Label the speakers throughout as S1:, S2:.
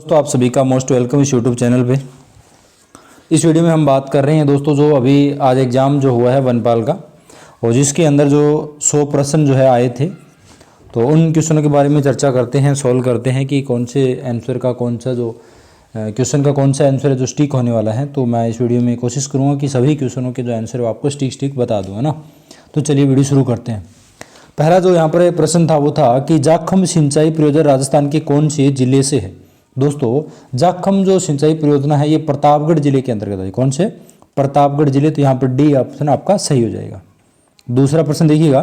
S1: दोस्तों आप सभी का मोस्ट वेलकम इस यूट्यूब चैनल पे। इस वीडियो में हम बात कर रहे हैं दोस्तों जो अभी आज एग्ज़ाम जो हुआ है वनपाल का, और जिसके अंदर जो 100 प्रश्न जो है आए थे, तो उन क्वेश्चनों के बारे में चर्चा करते हैं, सॉल्व करते हैं कि कौन से आंसर का कौन सा जो क्वेश्चन का कौन सा आंसर है जो स्टिक होने वाला है। तो मैं इस वीडियो में कोशिश करूँगा कि सभी क्वेश्चनों के जो आंसर है वो आपको स्टिक बता दूँ, है ना। तो चलिए वीडियो शुरू करते हैं। पहला जो यहाँ पर प्रश्न था वो था कि जाखम सिंचाई परियोजना राजस्थान के कौन से जिले से है। दोस्तों जाखम जो सिंचाई परियोजना है ये प्रतापगढ़ जिले के अंतर्गत है। कौन से? प्रतापगढ़ जिले। तो यहाँ पर डी ऑप्शन आपका सही हो जाएगा। दूसरा प्रश्न देखिएगा,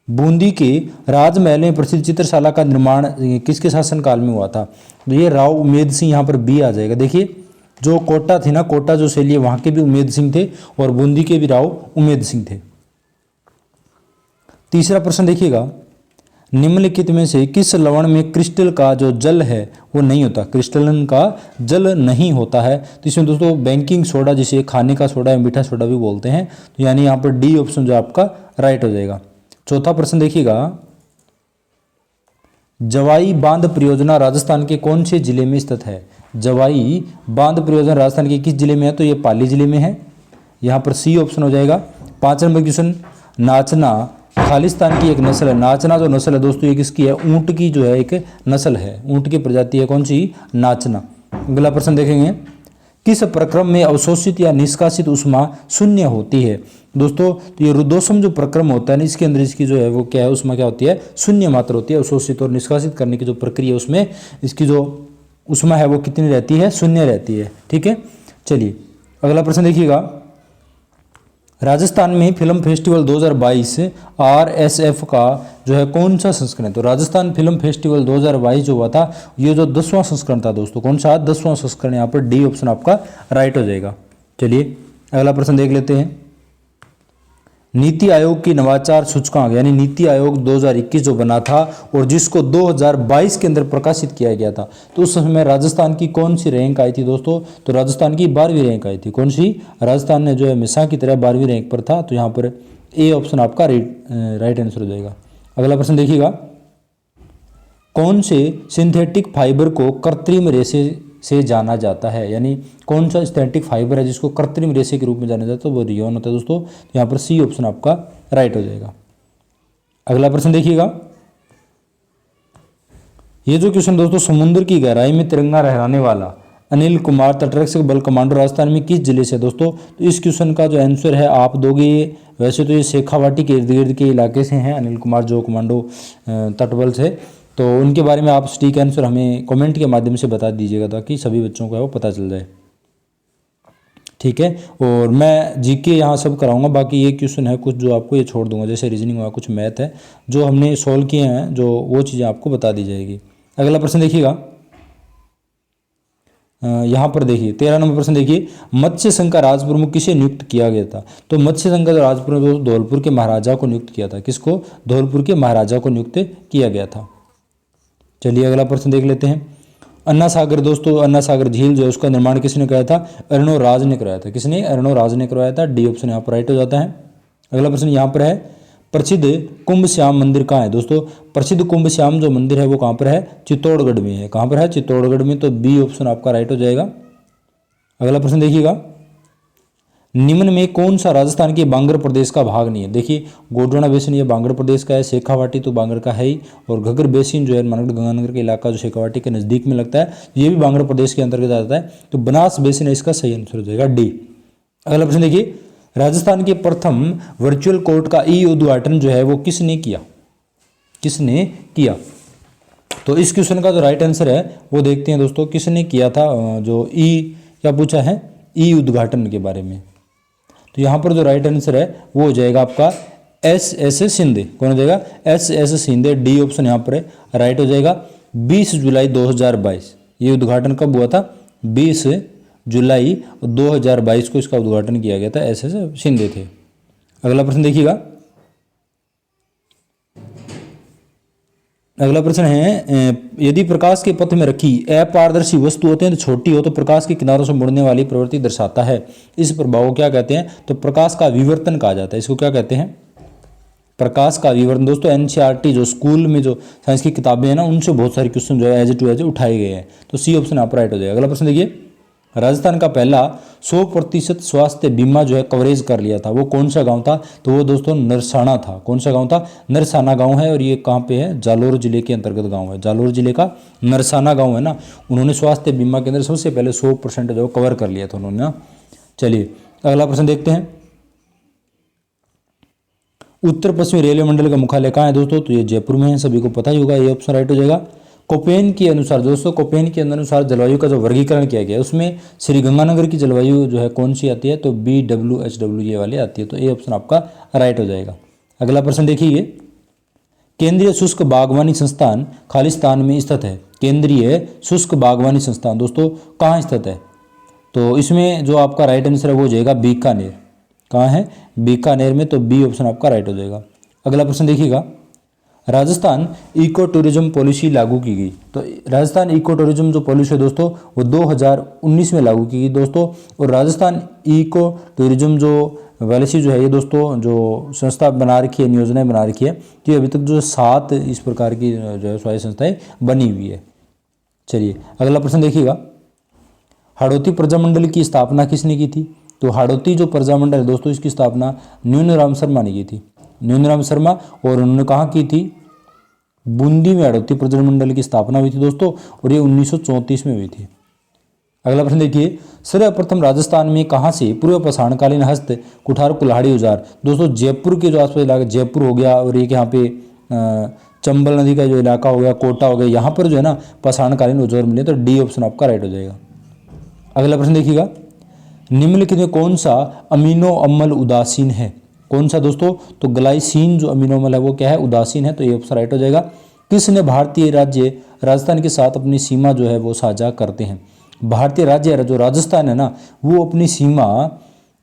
S1: बूंदी के राजमहल में प्रसिद्ध चित्रशाला का निर्माण किसके शासनकाल में हुआ था। तो ये राव उमेद सिंह, यहाँ पर बी आ जाएगा। देखिए जो कोटा थी ना, कोटा जो शैली है वहाँ के भी उमेद सिंह थे और बूंदी के भी राव उमेद सिंह थे। तीसरा प्रश्न देखिएगा, निम्नलिखित में से किस लवण में क्रिस्टल का जो जल है वो नहीं होता। क्रिस्टलन का जल नहीं होता है। तो इसमें दोस्तों बेकिंग सोडा, जिसे खाने का सोडा या मीठा सोडा भी बोलते हैं, तो यानी यहाँ पर डी ऑप्शन जो आपका राइट हो जाएगा। चौथा प्रश्न देखिएगा, जवाई बांध परियोजना राजस्थान के कौन से जिले में स्थित है। जवाई बांध परियोजना राजस्थान के किस जिले में है। तो ये पाली जिले में है। यहाँ पर सी ऑप्शन हो जाएगा। 5 नंबर क्वेश्चन, नाचना खालिस्तान की एक नस्ल है। नाचना जो नस्ल है दोस्तों ये किसकी है? ऊंट की जो है एक नस्ल है, ऊंट की प्रजाति है। कौन सी? नाचना। अगला प्रश्न देखेंगे, किस प्रक्रम में अवशोषित या निष्कासित उष्मा शून्य होती है। दोस्तों तो ये रुद्धोष्म जो प्रक्रम होता है ना, इसके अंदर इसकी जो है वो क्या है, उष्मा क्या होती है? शून्य मात्रा होती है। अवशोषित और निष्कासित करने की जो प्रक्रिया उसमें इसकी जो उष्मा है वो कितनी रहती है? शून्य रहती है। ठीक है, चलिए अगला प्रश्न देखिएगा, राजस्थान में फिल्म फेस्टिवल 2022 RSF का जो है कौन सा संस्करण। तो राजस्थान फिल्म फेस्टिवल 2022 जो हुआ था ये जो 10वां संस्करण था दोस्तों। कौन सा? 10वां संस्करण। यहाँ पर डी ऑप्शन आपका राइट हो जाएगा। चलिए अगला प्रश्न देख लेते हैं, नीति आयोग की नवाचार सूचकांक यानी नीति आयोग 2021 जो बना था और जिसको 2022 के अंदर प्रकाशित किया गया था, तो उस समय राजस्थान की कौन सी रैंक आई थी दोस्तों। तो राजस्थान की 12वीं रैंक आई थी। कौन सी? राजस्थान ने जो है हमेशा की तरह 12वीं रैंक पर था। तो यहाँ पर ए ऑप्शन आपका राइट आंसर हो जाएगा। अगला प्रश्न देखिएगा, कौन से सिंथेटिक फाइबर को कृत्रिम रेशे से जाना जाता है, यानी कौन सा सिंथेटिक फाइबर है जिसको कृत्रिम रेशे के रूप में जाना जाता है। तो वो रियोन होता है दोस्तों। तो यहाँ पर सी ऑप्शन आपका राइट हो जाएगा। अगला प्रश्न देखिएगा, ये जो क्वेश्चन दोस्तों, समुद्र की गहराई में तिरंगा लहराने वाला अनिल कुमार तटरक्षक बल कमांडो राजस्थान में किस जिले से दोस्तों। तो इस क्वेश्चन का जो आंसर है आप दोगे, वैसे तो ये शेखावाटी के इर्द गिर्द के इलाके से हैं अनिल कुमार जो कमांडो तटबल से। तो उनके बारे में आप सटीक आंसर हमें कमेंट के माध्यम से बता दीजिएगा ताकि सभी बच्चों को है वो पता चल जाए। ठीक है, और मैं जीके यहाँ सब कराऊंगा। बाकी ये क्वेश्चन है कुछ जो आपको ये छोड़ दूंगा, जैसे रीजनिंग हुआ, कुछ मैथ है जो हमने सॉल्व किए हैं, जो वो चीज़ें आपको बता दी जाएगी। अगला प्रश्न देखिएगा, यहाँ पर देखिए 13 नंबर प्रश्न देखिए, मत्स्य संघ का राज प्रमुख किसे नियुक्त किया गया था। तो मत्स्य संघ का राज प्रमुख धौलपुर के महाराजा को नियुक्त किया था। किसको? धौलपुर के महाराजा को नियुक्त किया गया था। चलिए अगला प्रश्न देख लेते हैं, अन्ना सागर दोस्तों, अन्ना सागर झील जो है उसका निर्माण किसने कराया था। अरुणोराज ने कराया था। किसने? अरुणोराज ने करवाया था। डी ऑप्शन यहाँ पर राइट हो जाता है। अगला प्रश्न यहाँ पर है, प्रसिद्ध कुंभ श्याम मंदिर कहाँ है दोस्तों। प्रसिद्ध कुंभ श्याम जो मंदिर है वो कहाँ पर है? चित्तौड़गढ़ में है। कहाँ पर है? चित्तौड़गढ़ में। तो बी ऑप्शन आपका राइट हो जाएगा। अगला प्रश्न देखिएगा, निम्न में कौन सा राजस्थान के बांगर प्रदेश का भाग नहीं है। देखिए गोंडवाना बेसिन ये बांगर प्रदेश का है, शेखावाटी तो बांगर का है ही, और घग्गर बेसिन जो है मानगढ़ गंगानगर के इलाका जो शेखावाटी के नज़दीक में लगता है, ये भी बांगर प्रदेश के अंतर्गत आता है। तो बनास बेसिन है इसका सही आंसर हो जाएगा डी। अगला प्रश्न देखिए, राजस्थान के प्रथम वर्चुअल कोर्ट का ई उद्घाटन जो है वो किसने किया। किसने किया? तो इस क्वेश्चन का जो राइट आंसर है वो देखते हैं दोस्तों, किसने किया था। जो ई क्या पूछा है, ई उद्घाटन के बारे में। तो यहाँ पर जो राइट आंसर है वो हो जाएगा आपका SS शिंदे। कौन हो जाएगा? SS शिंदे। डी ऑप्शन यहाँ पर राइट हो जाएगा। 20 जुलाई 2022 ये उद्घाटन कब हुआ था? 20 जुलाई 2022 को इसका उद्घाटन किया गया था। SS शिंदे थे। अगला प्रश्न देखिएगा, अगला प्रश्न है, यदि प्रकाश के पथ में रखी अपारदर्शी वस्तु अत्यंत छोटी हो तो प्रकाश के किनारों से मुड़ने वाली प्रवृत्ति दर्शाता है। इस प्रभाव को क्या कहते हैं? तो प्रकाश का विवर्तन कहा जाता है। इसको क्या कहते हैं? प्रकाश का विवरण दोस्तों एनसीईआरटी जो स्कूल में जो साइंस की किताबें हैं ना, उनसे बहुत सारे क्वेश्चन जो है एज टू एज उठाए गए हैं। तो सी ऑप्शन आप राइट हो जाएगा। अगला प्रश्न देखिए, राजस्थान का पहला 100% स्वास्थ्य बीमा जो है कवरेज कर लिया था, वो कौन सा गांव था? तो वो दोस्तों नरसाना था। कौन सा गांव था? नरसाना गांव है, और ये कहाँ पे है? जालोर जिले के अंतर्गत गांव है। जालोर जिले का नरसाना गांव है ना, उन्होंने स्वास्थ्य बीमा के अंदर सबसे पहले 100% जो कवर कर लिया था उन्होंने ना। चलिए अगला प्रश्न देखते हैं, उत्तर पश्चिमी रेलवे मंडल का मुख्यालय कहाँ है दोस्तों? तो ये जयपुर में है, सभी को पता ही होगा, ये ऑप्शन राइट हो जाएगा। कोपेन के अनुसार दोस्तों, कोपेन के अनुसार जलवायु का जो वर्गीकरण किया गया है उसमें श्री गंगानगर की जलवायु जो है कौन सी आती है? तो BWHW ये वाली आती है। तो ये ऑप्शन आपका राइट हो जाएगा। अगला प्रश्न देखिए, केंद्रीय शुष्क बागवानी संस्थान खालिस्तान में स्थित है। केंद्रीय शुष्क बागवानी संस्थान दोस्तों कहाँ स्थित है? तो इसमें जो आपका राइट आंसर है वो हो जाएगा बीकानेर। कहाँ है? बीकानेर में। तो बी ऑप्शन आपका राइट हो जाएगा। अगला प्रश्न देखिएगा, राजस्थान इको टूरिज्म पॉलिसी लागू की गई। तो राजस्थान इको टूरिज्म जो पॉलिसी है दोस्तों वो 2019 में लागू की गई दोस्तों। और राजस्थान इको टूरिज्म जो पॉलिसी जो है ये दोस्तों जो संस्था बना रखी है, योजनाएं बना रखी है, कि अभी तक जो 7 इस प्रकार की जो है स्वायत्त संस्थाएं बनी हुई है। चलिए अगला प्रश्न देखिएगा, हाड़ौती प्रजामंडल की स्थापना किसने की थी? तो हाड़ौती जो प्रजामंडल है दोस्तों इसकी स्थापना न्यूनराम शर्मा ने की थी। न्यूनराम शर्मा, और उन्होंने कहाँ की थी? बूंदी में हाड़ौती प्रजामंडल की स्थापना हुई थी दोस्तों, और ये 1934 में हुई थी। अगला प्रश्न देखिए, सर्वप्रथम राजस्थान में कहाँ से पूर्व पाषाणकालीन हस्त कुठार कुल्हाड़ी औजार? दोस्तों जयपुर के जो आसपास इलाका, जयपुर हो गया, और एक यहाँ पे चंबल नदी का जो इलाका हो गया, कोटा हो गया, यहाँ पर जो है ना पाषाणकालीन औजार मिले। तो डी ऑप्शन आपका राइट हो जाएगा। अगला प्रश्न देखिएगा, निम्नलिखित में कौन सा अमीनो अम्ल उदासीन है? कौन सा दोस्तों? तो ग्लाइसिन जो अमीनो अम्ल है वो क्या है? उदासीन है। तो ये ऑप्शन राइट हो जाएगा। किसने भारतीय राज्य राजस्थान के साथ अपनी सीमा जो है वो साझा करते हैं? भारतीय राज्य जो राजस्थान है ना वो अपनी सीमा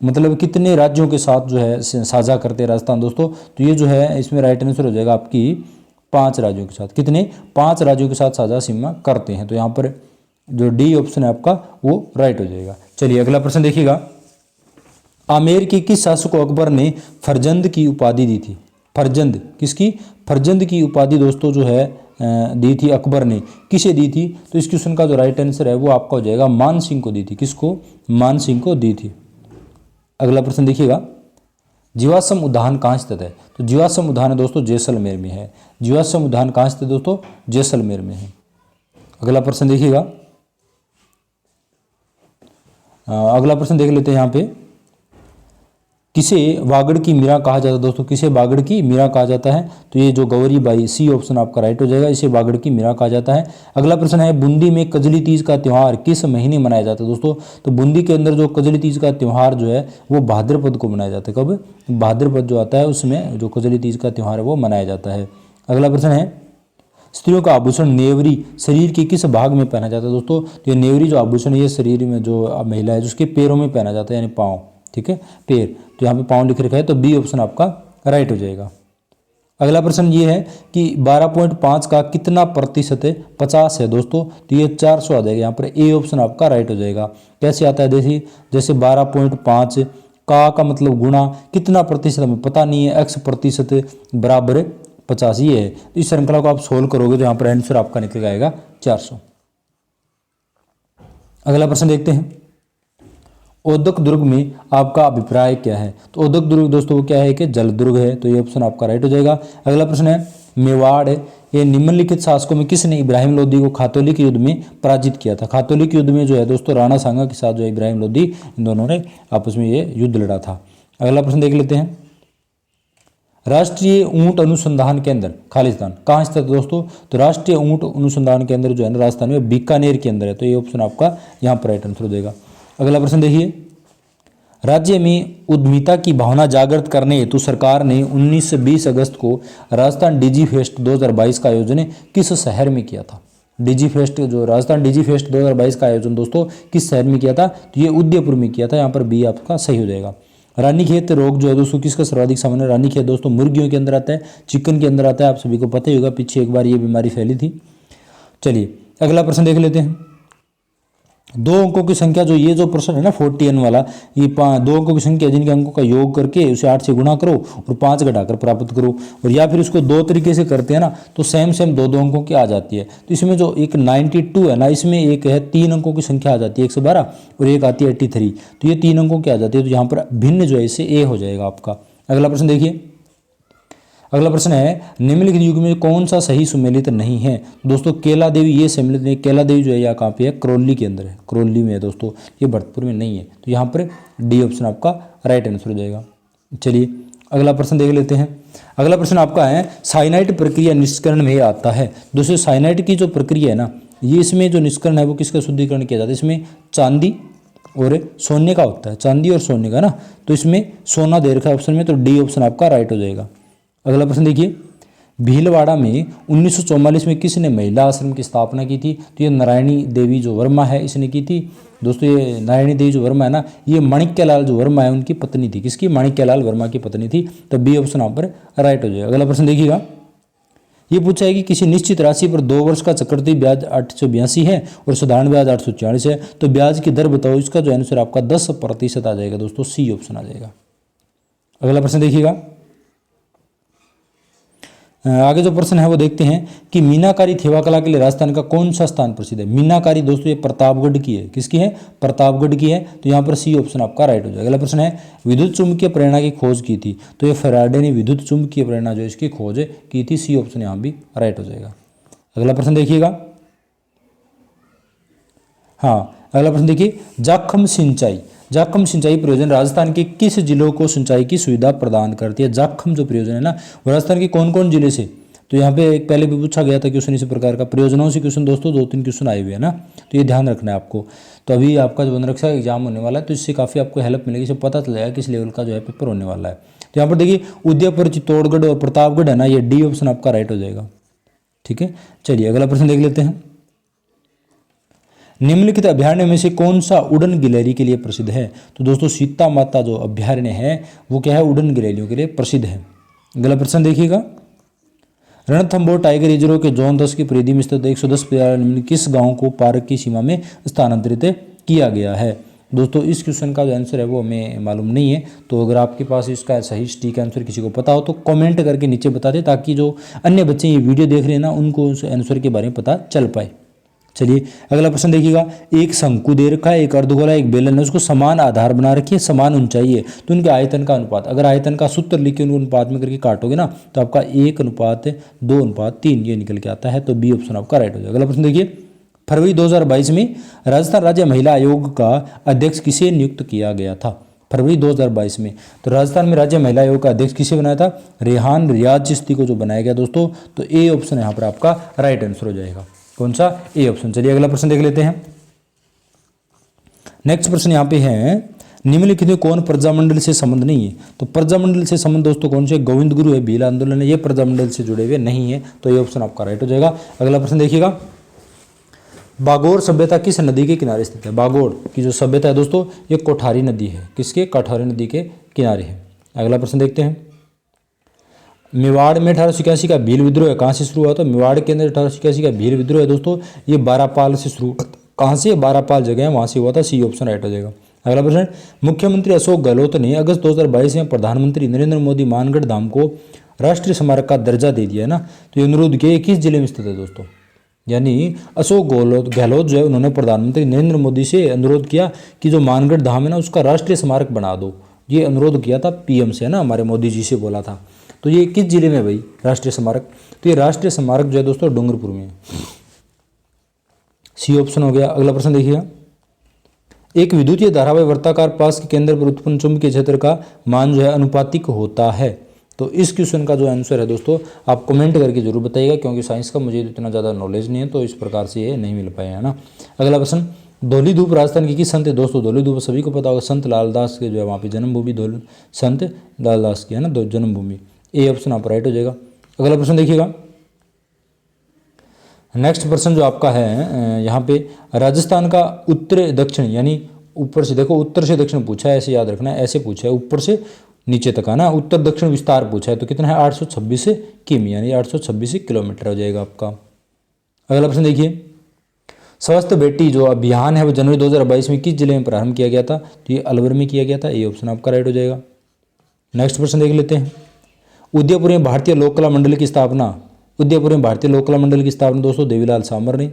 S1: मतलब कितने राज्यों के साथ जो है साझा करते हैं राजस्थान दोस्तों? तो ये जो है इसमें राइट आंसर हो जाएगा आपकी 5 राज्यों के साथ। कितने? 5 राज्यों के साथ साझा सीमा करते हैं। तो यहाँ पर जो डी ऑप्शन है आपका वो राइट हो जाएगा। चलिए अगला प्रश्न देखिएगा, आमेर के किस शासक को अकबर ने फरजंद की उपाधि दी थी? फरजंद किसकी? फरजंद की उपाधि दोस्तों जो है दी थी अकबर ने। किसे दी थी? तो इस क्वेश्चन का जो राइट आंसर है वो आपका हो जाएगा मान सिंह को दी थी। किसको? मान सिंह को दी थी। अगला प्रश्न देखिएगा, जीवाश्म उद्यान कहाँ स्थित है? तो जीवाश्म उद्यान है दोस्तों जैसलमेर में है। जीवाश्म उद्यान कहाँ स्थित है दोस्तों? जैसलमेर में है। अगला प्रश्न देखिएगा, अगला प्रश्न देख लेते हैं यहाँ पे, किसे बागड़ की मीरा कहा जाता है दोस्तों? किसे बागड़ की मीरा कहा जाता है? तो ये जो गौरी बाई, सी ऑप्शन आपका राइट हो जाएगा, इसे बागड़ की मीरा कहा जाता है। अगला प्रश्न है, बूंदी में कजली तीज का त्यौहार किस महीने मनाया जाता है दोस्तों? तो बूंदी के अंदर जो कजली तीज का त्यौहार जो है वो भाद्रपद को मनाया जाता है। कब? भाद्रपद जो आता है उसमें जो कजली तीज का त्यौहार है वो मनाया जाता है। अगला प्रश्न है, स्त्रियों का आभूषण नेवरी शरीर के किस भाग में पहना जाता है दोस्तों? तो ये नेवरी जो आभूषण है ये शरीर में जो महिला है जिसके पैरों में पहना जाता है, यानी पाँव। ठीक है, पैर। तो यहाँ पे पाँव लिख रखा है, तो बी ऑप्शन आपका राइट हो जाएगा। अगला प्रश्न ये है कि 12.5 का कितना प्रतिशत है? 50 है दोस्तों, तो ये 400 आ जाएगा। यहाँ पर ए ऑप्शन आपका राइट हो जाएगा। कैसे आता है देखिए, जैसे 12.5 का मतलब गुणा कितना प्रतिशत हमें पता नहीं है, x प्रतिशत बराबर 50 ये है। तो इस श्रृंखला को आप सोल्व करोगे तो यहाँ पर आंसर आपका निकल आएगा 400। अगला प्रश्न देखते हैं, ओदक दुर्ग में आपका अभिप्राय क्या है? तो ओदक दुर्ग दोस्तों क्या है कि जल दुर्ग है। तो ये ऑप्शन आपका राइट हो जाएगा। अगला प्रश्न है, मेवाड़ ये निम्नलिखित शासकों में किसने इब्राहिम लोदी को खातौलिक युद्ध में पराजित किया था? खातौलिक युद्ध में जो है दोस्तों राणा सांगा के साथ जो है इब्राहिम लोदी, इन दोनों ने आपस में ये युद्ध लड़ा था। अगला प्रश्न देख लेते हैं, राष्ट्रीय ऊंट अनुसंधान केंद्र खालिस्तान कहाँ स्थित है दोस्तों? तो राष्ट्रीय ऊंट अनुसंधान केंद्र जो है ना राजस्थान में बीकानेर के अंदर है। तो ये ऑप्शन आपका यहाँ पर राइट आंसर हो जाएगा। अगला प्रश्न देखिए, राज्य में उद्यमिता की भावना जागृत करने हेतु सरकार ने 19 से 20 अगस्त को राजस्थान डिजी फेस्ट 2022 का आयोजन किस शहर में किया था? डिजी फेस्ट जो राजस्थान डिजी फेस्ट 2022 का आयोजन दोस्तों किस शहर में किया था? तो ये उदयपुर में किया था। यहाँ पर बी आपका सही हो जाएगा। रानीखेत रोग जो है दोस्तों किसका सर्वाधिक सामान्य? रानीखेत दोस्तों मुर्गियों के अंदर आता है, चिकन के अंदर आता है। आप सभी को पता ही होगा, पीछे एक बार ये बीमारी फैली थी। चलिए अगला प्रश्न देख लेते हैं, दो अंकों की संख्या जो ये जो प्रश्न है ना 41 वाला, ये दो अंकों की संख्या जिनके अंकों का योग करके उसे 8 से गुणा करो और 5 घटाकर प्राप्त करो। और या फिर इसको दो तरीके से करते हैं ना, तो सेम सेम दो दो अंकों की आ जाती है। तो इसमें जो एक 92 है ना, इसमें एक है 3 अंकों की संख्या आ जाती है 112, और एक आती है 83, तो ये 3 अंकों की आ जाती है। तो यहाँ पर भिन्न जो है इसे ए हो जाएगा आपका। अगला प्रश्न देखिए, अगला प्रश्न है निम्नलिखित युग में कौन सा सही सुमेलित नहीं है। दोस्तों केला देवी ये सम्मिलित नहीं, केला देवी जो है यहाँ कहाँ पे है, करौली के अंदर है, करौली में है दोस्तों, ये भरतपुर में नहीं है। तो यहाँ पर डी ऑप्शन आपका राइट आंसर हो जाएगा। चलिए अगला प्रश्न देख लेते हैं। अगला प्रश्न आपका है साइनाइड प्रक्रिया निष्करण में आता है। दोस्तों साइनाइड की जो प्रक्रिया है ना, ये इसमें जो निष्करण है वो किसका शुद्धिकरण किया जाता है, इसमें चांदी और सोने का होता है, चांदी और सोने का ना, तो इसमें सोना दे रखा है ऑप्शन में, तो डी ऑप्शन आपका राइट हो जाएगा। अगला प्रश्न देखिए, भीलवाड़ा में 1944 में किसने महिला आश्रम की स्थापना की थी। तो ये नारायणी देवी जो वर्मा है इसने की थी। दोस्तों ये नारायणी देवी जो वर्मा है ना, ये माणिक्यलाल जो वर्मा है उनकी पत्नी थी, किसकी, माणिक्यलाल वर्मा की पत्नी थी। तो बी ऑप्शन यहाँ पर राइट हो जाएगा। अगला प्रश्न देखिएगा, ये पूछा है कि किसी निश्चित राशि पर 2 वर्ष का चक्रवृद्धि ब्याज 882 है और साधारण ब्याज 840 है, तो ब्याज की दर बताओ। इसका जो आंसर आपका 10% आ जाएगा दोस्तों, सी ऑप्शन आ जाएगा। अगला प्रश्न देखिएगा, आगे जो प्रश्न है वो देखते हैं कि मीनाकारी थेवा कला के लिए राजस्थान का कौन सा स्थान प्रसिद्ध है। मीनाकारी दोस्तों ये प्रतापगढ़ की है, किसकी है, प्रतापगढ़ की है। तो यहाँ पर सी ऑप्शन आपका राइट हो जाएगा। अगला प्रश्न है विद्युत चुंबकीय प्रेरणा की खोज की थी। तो ये फैराडे ने विद्युत चुंबकीय प्रेरणा जो इसकी खोज की थी, सी ऑप्शन यहाँ भी राइट हो जाएगा। अगला प्रश्न देखिएगा, हाँ अगला प्रश्न देखिए, जाखम सिंचाई, जाखम सिंचाई प्रयोजन राजस्थान के किस जिलों को सिंचाई की सुविधा प्रदान करती है। जाखम जो प्रयोजन है ना, वो राजस्थान के कौन कौन जिले से, तो यहाँ पे एक पहले भी पूछा गया था क्वेश्चन इसी प्रकार का, प्रयोजनों से क्वेश्चन दोस्तों 2-3 क्वेश्चन आए हुए हैं ना, तो ये ध्यान रखना है आपको। तो अभी आपका जो वन रक्षा एग्जाम होने वाला है, तो इससे काफ़ी आपको हेल्प मिलेगी, इससे पता चल जाएगा किस लेवल का जो है पेपर होने वाला है। तो यहाँ पर देखिए उदयपुर, चित्तौड़गढ़ और प्रतापगढ़ है ना, ये डी ऑप्शन आपका राइट हो जाएगा। ठीक है, चलिए अगला प्रश्न देख लेते हैं। निम्नलिखित अभ्यारण्य में से कौन सा उड़न गिलहरी के लिए प्रसिद्ध है। तो दोस्तों सीता माता जो अभ्यारण्य है वो क्या है, उड़न गिलहरियों के लिए प्रसिद्ध है। अगला प्रश्न देखिएगा, रणथंभौर टाइगर रिजर्व के जोन 10 की परिधि में स्थित 110 निम्न किस गांव को पार्क की सीमा में स्थानांतरित किया गया है। दोस्तों इस क्वेश्चन का जो आंसर है वो हमें मालूम नहीं है, तो अगर आपके पास इसका सही सटीक आंसर किसी को पता हो तो कमेंट करके नीचे बता दें, ताकि जो अन्य बच्चे ये वीडियो देख रहे हैं ना उनको उस आंसर के बारे में पता चल पाए। चलिए अगला प्रश्न देखिएगा, एक शंकु दे रखा है, एक अर्धगोला, एक बेलन है, उसको समान आधार बना रखिए, समान ऊंचाई है, तो उनके आयतन का अनुपात, अगर आयतन का सूत्र लिख के उनको अनुपात में करके काटोगे ना, तो आपका 1:2:3 ये निकल के आता है। तो बी ऑप्शन आपका राइट हो जाएगा। अगला प्रश्न देखिए, फरवरी 2022 में राजस्थान राज्य महिला आयोग का अध्यक्ष किसे नियुक्त किया गया था। फरवरी 2022 में तो राजस्थान में राज्य महिला आयोग का अध्यक्ष किसे बनाया था, रेहान रियाज चिश्ती को जो बनाया गया दोस्तों। तो ए ऑप्शन यहाँ पर आपका राइट आंसर हो जाएगा, कौन सा, ए ऑप्शन। चलिए अगला प्रश्न देख लेते हैं। नेक्स्ट प्रश्न यहाँ पे है, निम्नलिखित में कौन प्रजामंडल से संबंध नहीं है। तो प्रजामंडल से संबंध दोस्तों कौन से, गोविंद गुरु है, भील आंदोलन है, ये प्रजामंडल से जुड़े हुए नहीं है, तो ये ऑप्शन आपका राइट हो जाएगा। अगला प्रश्न देखिएगा, बागोर सभ्यता किस नदी के किनारे स्थित है। बागोर की जो सभ्यता है दोस्तों ये कोठारी नदी है, किसके, कोठारी नदी के किनारे है। अगला प्रश्न देखते हैं, मेवाड़ में 1881 का भील विद्रोह कहाँ से शुरू हुआ। तो मेवाड़ के अंदर 1881 का भील विद्रोह है दोस्तों, ये बारापाल से शुरू, कहाँ से, बारापाल जगह है वहाँ से हुआ था, सी ऑप्शन राइट हो जाएगा। अगला प्रश्न, मुख्यमंत्री अशोक गहलोत ने अगस्त 2022 में प्रधानमंत्री नरेंद्र मोदी मानगढ़ धाम को राष्ट्रीय स्मारक का दर्जा दे दिया है ना, तो ये अनुरोध किया किस जिले में स्थित है दोस्तों। यानी अशोक गहलोत जो है उन्होंने प्रधानमंत्री नरेंद्र मोदी से अनुरोध किया कि जो मानगढ़ धाम है ना उसका राष्ट्रीय स्मारक बना दो, ये अनुरोध किया था पीएम से, है ना, हमारे मोदी जी से बोला था। तो ये किस जिले में भाई राष्ट्रीय स्मारक, तो ये राष्ट्रीय स्मारक जो है दोस्तों डूंगरपुर में है, सी ऑप्शन हो गया। अगला प्रश्न देखिएगा, एक विद्युतीय धारावाही वर्ताकार पास के केंद्र पर उत्पन्न चुंबकीय क्षेत्र का मान जो है अनुपातिक होता है। तो इस क्वेश्चन का जो आंसर है दोस्तों आप कमेंट करके जरूर बताइएगा, क्योंकि साइंस का मुझे इतना ज़्यादा नॉलेज नहीं है, तो इस प्रकार से ये नहीं मिल पाए, है ना। अगला प्रश्न, धौली धूप राजस्थान की किस संत है दोस्तों। धौली धूप सभी को पता होगा, संत लालदास के जो है वहाँ पे जन्मभूमि संत लालदास की, है ना, जन्मभूमि, ए ऑप्शन आप राइट हो जाएगा। अगला प्रश्न देखिएगा, नेक्स्ट प्रश्न जो आपका है यहाँ पे राजस्थान का उत्तर दक्षिण, यानी ऊपर से देखो, उत्तर से दक्षिण पूछा है, ऐसे याद रखना है, ऐसे पूछा है ऊपर से नीचे तक, है ना, उत्तर दक्षिण विस्तार पूछा है, तो कितना है 826 किमी, यानी 826 किलोमीटर हो जाएगा आपका। अगला प्रश्न देखिए, स्वस्थ बेटी जो अभियान है वो जनवरी 2022 में किस जिले में प्रारंभ किया गया था? तो ये अलवर में किया गया था। ये ऑप्शन आपका राइट हो जाएगा। नेक्स्ट प्रश्न देख लेते हैं। उदयपुर में भारतीय लोक कला मंडल की स्थापना, उदयपुर में भारतीय लोक कला मंडल की स्थापना दोस्तों देवीलाल सामर ने,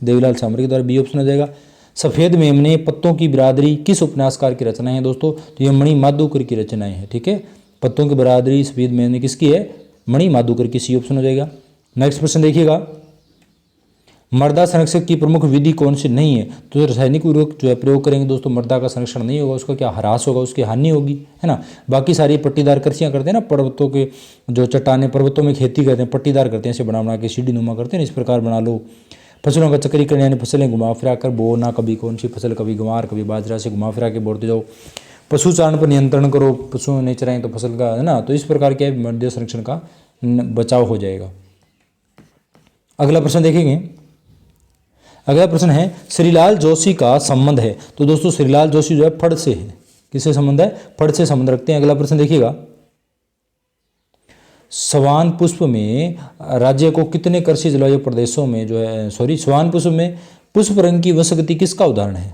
S1: देवीलाल सामर के द्वारा। बी ऑप्शन हो जाएगा। सफेद मेमने पत्तों की बिरादरी किस उपन्यासकार की रचना है दोस्तों? तो ये मणि माधुकर की रचनाएं हैं। ठीक है, पत्तों की बिरादरी सफेद मेमने किसकी है? मणि माधुकर की। सी ऑप्शन हो जाएगा। नेक्स्ट प्रश्न देखिएगा। मृदा संरक्षण की प्रमुख विधि कौन सी नहीं है? तो रासायनिक उर्वरक जो है प्रयोग करेंगे दोस्तों, मृदा का संरक्षण नहीं होगा, उसका क्या ह्रास होगा, उसकी हानि होगी, है ना। बाकी सारी पट्टीदार कृषियाँ करते हैं ना, पर्वतों के जो चट्टाने पर्वतों में खेती करते हैं, पट्टीदार करते हैं, ऐसे बना के सीढ़ी नुमा करते हैं, इस प्रकार बना लो। फसलों का चक्रीकरण यानी फसलें घुमा फिरा कर बोना, कभी कौन सी फसल, कभी गंवार कभी बाजरा से घुमा फिरा के बोते जाओ। पशुचारण पर नियंत्रण करो, पशु नहीं चराएं तो फसल का, है ना। तो इस प्रकार क्या है, मृदा संरक्षण का बचाव हो जाएगा। अगला प्रश्न देखेंगे। अगला प्रश्न है श्रीलाल जोशी का संबंध है। तो दोस्तों श्रीलाल जोशी जो है फड़ से है, किससे संबंध है? फड़ से संबंध रखते हैं। अगला प्रश्न देखिएगा। स्वान पुष्प में राज्य को कितने कृषि जलवायु प्रदेशों में जो है, स्वान पुष्प में पुष्प रंग की वसगति किसका उदाहरण है?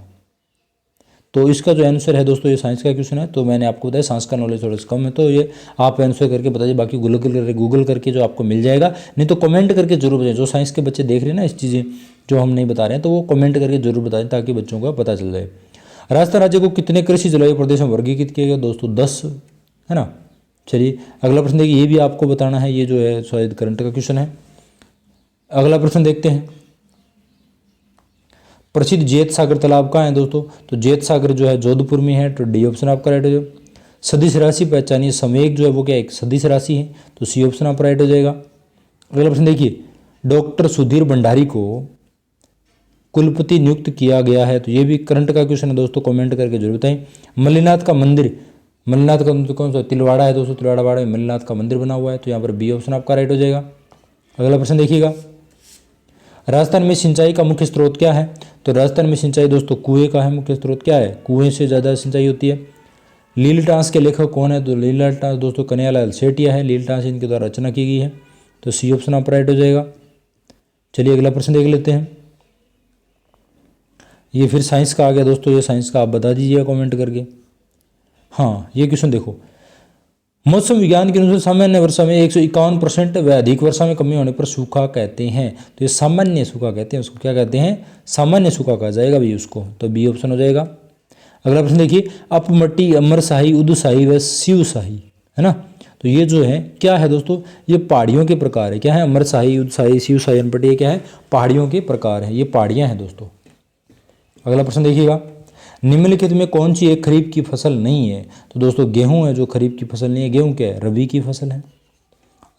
S1: तो इसका जो आंसर है दोस्तों, ये साइंस का क्वेश्चन है, तो मैंने आपको बताया साइंस का नॉलेज थोड़ा कम है, तो ये आप आंसर करके बताइए, बाकी गूगल करके जो आपको मिल जाएगा, नहीं तो कमेंट करके जरूर बताइए। जो साइंस के बच्चे देख रहे हैं ना इस चीज़ें जो हम नहीं बता रहे हैं, तो वो कमेंट करके जरूर बताएं ताकि बच्चों को पता चल जाए। राजस्थान राज्य को कितने कृषि जलवायु प्रदेश में वर्गीकृत किया गया दोस्तों? 10, है ना। चलिए अगला प्रश्न देखिए, ये भी आपको बताना है, ये जो है शायद करंट का क्वेश्चन है। अगला प्रश्न देखते हैं। प्रसिद्ध जेत सागर तालाब कहाँ है दोस्तों? तो जेत सागर जो है जोधपुर में है, तो डी ऑप्शन आपका राइट हो जाएगा। सदिश राशि पहचानिए, समेक जो है वो क्या एक सदिश राशि है, तो सी ऑप्शन आपका राइट हो जाएगा। अगला प्रश्न देखिए। डॉक्टर सुधीर भंडारी को कुलपति नियुक्त किया गया है, तो ये भी करंट का क्वेश्चन है दोस्तों, कमेंट करके जरूर बताएं। मल्लीनाथ का मंदिर, मल्लीनाथ का मंदिर कौन सा? तिलवाड़ा है दोस्तों, तिलवाड़ा में मल्लीनाथ का मंदिर बना हुआ है, तो यहाँ पर बी ऑप्शन आपका राइट हो जाएगा। अगला प्रश्न देखिएगा। राजस्थान में सिंचाई का मुख्य स्रोत क्या है? तो राजस्थान में सिंचाई दोस्तों कुएं का है, मुख्य स्रोत क्या है? कुएं से ज़्यादा सिंचाई होती है। लीलटास के लेखक कौन है? तो लीलटास दोस्तों कन्हैयालाल सेठिया है, लीलटास इनके द्वारा रचना की गई है, तो सी ऑप्शन आप राइट हो जाएगा। चलिए अगला प्रश्न देख लेते हैं। ये फिर साइंस का आ गया दोस्तों, ये साइंस का आप बता दीजिएगा कमेंट करके। हाँ ये क्वेश्चन देखो। मौसम विज्ञान के अनुसार सामान्य वर्षा में 151% व अधिक वर्षा में कमी होने पर सूखा कहते हैं, तो ये सामान्य सूखा कहते हैं, उसको क्या कहते हैं? सामान्य सूखा कहा जाएगा भाई उसको, तो बी ऑप्शन हो जाएगा। अगला प्रश्न देखिए। अपमटी, अमरशाही, उदशाही व शिवशाही, है ना। तो ये जो है क्या है दोस्तों? ये पहाड़ियों के प्रकार है। क्या है? अमरशाही, उदशाही, शिवशाही, अनपटी, ये क्या है? पहाड़ियों के प्रकार है, ये पहाड़ियाँ हैं दोस्तों। अगला प्रश्न देखिएगा। निम्नलिखित में कौन सी एक खरीफ की फसल नहीं है? तो दोस्तों गेहूं है जो खरीफ की फसल नहीं है। गेहूं क्या है? रबी की फसल है।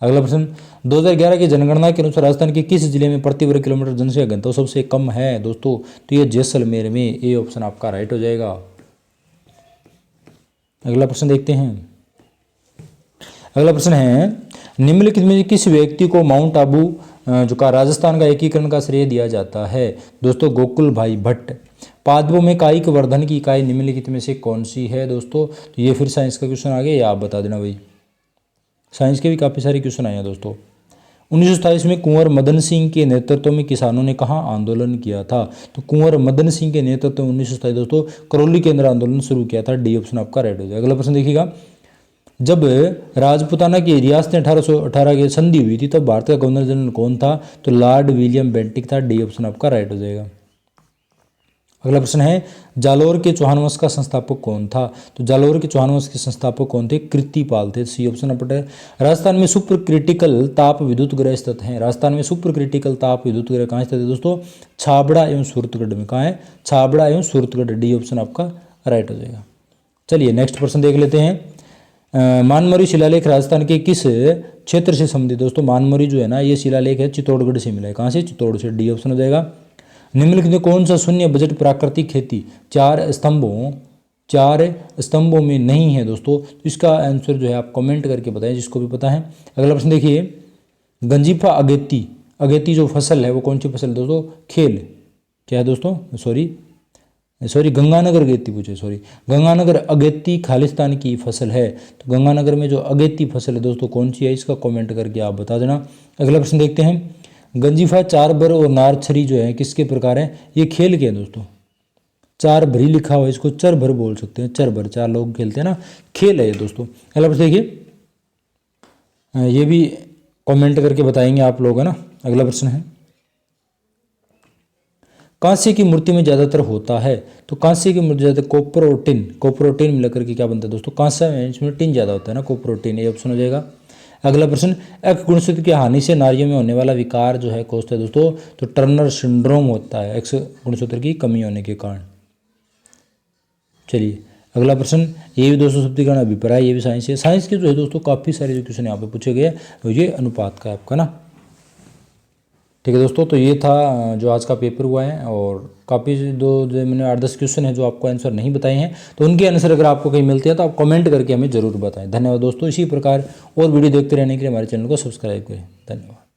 S1: अगला प्रश्न। 2011 की जनगणना के अनुसार राजस्थान के किस जिले में प्रति वर्ग किलोमीटर जनसंख्या घनत्व सबसे कम है दोस्तों? तो ये जैसलमेर में, ए ऑप्शन आपका राइट हो जाएगा। अगला प्रश्न देखते हैं। अगला प्रश्न है निम्नलिखित में किस व्यक्ति को माउंट आबू जो का राजस्थान का एकीकरण का श्रेय दिया जाता है? दोस्तों गोकुल भाई भट्ट। पादपों में कायिक वर्धन की इकाई निम्नलिखित में से कौन सी है दोस्तों? तो ये फिर साइंस का क्वेश्चन आ गया, या आप बता देना भाई। साइंस के भी काफ़ी सारे क्वेश्चन आए हैं दोस्तों। 1927 में कुंवर मदन सिंह के नेतृत्व में किसानों ने कहाँ आंदोलन किया था? तो कुंवर मदन सिंह के नेतृत्व में 1927 दोस्तों करौली के अंदर आंदोलन शुरू किया था, डी ऑप्शन आपका राइट हो जाएगा। अगला प्रश्न देखिएगा। जब राजपुताना की रियासतें 1818 की संधि हुई थी तब भारत का गवर्नर जनरल कौन था? तो लॉर्ड विलियम बेंटिक था, डी ऑप्शन आपका राइट हो जाएगा। अगला प्रश्न है जालोर के चौहान वंश का संस्थापक कौन था? तो जालोर के चौहान वंश के संस्थापक कौन थे? कृतिपाल थे, सी ऑप्शन आपका। राजस्थान में सुपर क्रिटिकल ताप विद्युत गृह स्थित हैं। राजस्थान में सुपर क्रिटिकल ताप विद्युत गृह कहाँ स्थित है दोस्तों? छाबड़ा एवं सूरतगढ़ में। कहाँ है? छाबड़ा एवं सूरतगढ़, डी ऑप्शन आपका राइट हो जाएगा। चलिए नेक्स्ट प्रश्न देख लेते हैं। मानमरी शिलालेख राजस्थान के किस क्षेत्र से संबंधित? दोस्तों मानमरी जो है ना ये शिलालेख है चित्तौड़गढ़ से मिला है। कहाँ से? चित्तौड़ से, डी ऑप्शन हो जाएगा। निम्नलिखित में कौन सा शून्य बजट प्राकृतिक खेती चार स्तंभों में नहीं है दोस्तों? तो इसका आंसर जो है आप कमेंट करके बताएं जिसको भी पता है। अगला प्रश्न देखिए। गंजीफा अगेती जो फसल है वो कौन सी फसल है दोस्तों? खेल। क्या है दोस्तों? सॉरी गंगानगर अगेती पूछे, सॉरी गंगानगर अगेती खालिस्तान की फसल है। तो गंगानगर में जो अगेती फसल है दोस्तों कौन सी है? इसका कमेंट करके आप बता देना। अगला प्रश्न देखते हैं। गंजीफा, चार भर और नार छरी जो है किसके प्रकार हैं? ये खेल के हैं दोस्तों। चार भरी लिखा हुआ है, इसको चर भर बोल सकते हैं। चर भर, चार लोग खेलते हैं ना, खेल है ये दोस्तों। अगला प्रश्न देखिए, ये भी कमेंट करके बताएंगे आप लोग, है ना। अगला प्रश्न है, कांसे की मूर्ति में ज्यादातर होता है? तो कांसे की मूर्ति ज्यादा कॉपर और टिन, कॉपर और टिन मिलकर के क्या बनता है दोस्तों? कांसा में, इसमें टिन ज्यादा होता है ना, कॉपर और टिन, ये ऑप्शन हो जाएगा। अगला प्रश्न, एक्स गुणसूत्र की हानि से नारियों में होने वाला विकार जो है कौन सा है दोस्तों? तो टर्नर सिंड्रोम होता है एक्स गुणसूत्र की कमी होने के कारण। चलिए अगला प्रश्न, ये भी दोस्तों शब्दीकरण अभिप्राय, ये भी साइंस है। साइंस के जो है दोस्तों काफ़ी सारे जो क्वेश्चन यहाँ पे पूछे गए, तो ये अनुपात का है आपका ना। ठीक है दोस्तों, तो ये था जो आज का पेपर हुआ है, और काफ़ी जो मैंने 8-10 क्वेश्चन है जो आपको आंसर नहीं बताए हैं, तो उनके आंसर अगर आपको कहीं मिलते हैं तो आप कमेंट करके हमें ज़रूर बताएं। धन्यवाद दोस्तों। इसी प्रकार और वीडियो देखते रहने के लिए हमारे चैनल को सब्सक्राइब करें। धन्यवाद।